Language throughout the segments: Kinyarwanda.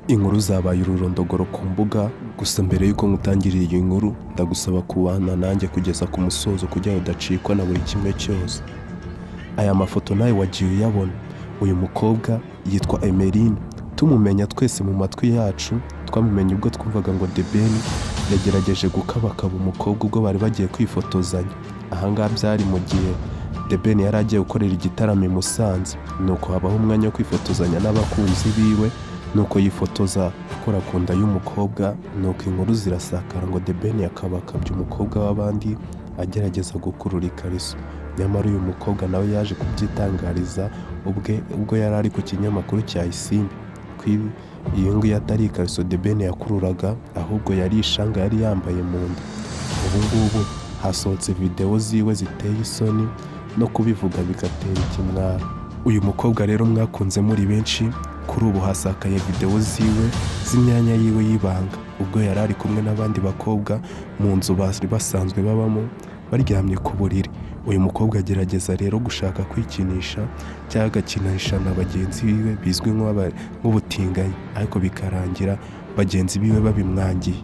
Inkuru zabaye ururondogoro ku mbuga, gusa mbere y'uko nkutangirira iyi nkuru ndagusaba kubana nanjye kugeza ku musozo kugira ngo udacikwa na buri kimwe cyose. Aya mafoto nawe wagiye uyabona. Uyu mukobwa yitwa Emeline, tumumenya twese mu matwi yacu, twamumenye ubwo twumvaga ngo The Ben yagerageje gukabakaba umukobwa ubwo bari bagiye kwifotozanya. Ahangaha byari mu gihe The Ben yari agiye gukorera igitaramo i Musanze, nuko habaho umwanya wo kwifotozanya n'abakunzi biwe, nuko yifotoza akora ku nda y'umukobwa, nuko inkuru zirasakara ngo The Ben yakabakabye umukobwa w'abandi agerageza gukurura ikariso. Nyamara uyu mukobwa nawe yaje kubyitangariza ubwo yari ari ku kinyamakuru cya Isimbi. Iyi ngiyi atari ikariso The Ben yakururaga, ahubwo yari ishanga yari yambaye mu nda. Ubu ngubu hasohotse videwo ziwe ziteye isoni, no kubivuga bigatera ikimwaro. Uyu mukobwa rero mwakunze muri benshi, kuri ubu hasakaye videwo ziwe z'imyanya yiwe y'ibanga, ubwo yari ari kumwe n'abandi bakobwa mu nzu bari basanzwe babamo baryamye ku buriri. Uyu mukobwa agerageza rero gushaka kwikinisha cyangwa agakinisha na bagenzi biwe bizwi nk'ubutinganyi, ariko bikarangira bagenzi biwe babimwangiye.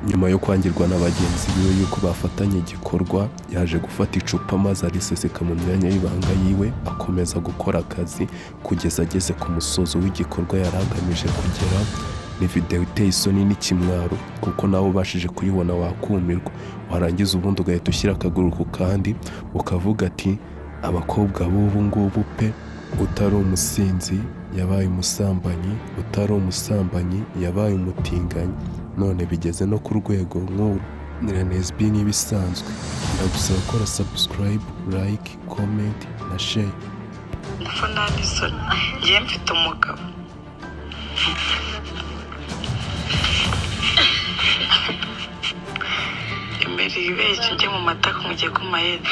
Nyuma yo kwangirwa na bagenzi biwe yuko bafatanye igikorwa, yaje gufata icupa maze ariseseka mu myanya y'ibanga yiwe, akomeza gukora akazi kugeza ageze ku musozo w'igikorwa yari agamije kugera. Ni videwo iteye isoni n'ikimwaro, kuko nawe ubashije kuyibona wakumirwa, warangiza ubundi ugahita ushyira akaguru ku kandi ukavuga ati abakobwa b'ubu ngubu pe, utari umusinzi yabaye umusambanyi, utari umusambanyi yabaye umutinganyi, none bigeze no ku rwego nk'uru. Nyiranezbi nk'ibisanzwe, ndagusaba gukora subscribe, like, comment na share. Ndapfa nabi isoni, njye mfite umugabo. Imbere ibeshye njye mu matako mugiye ku mayeri.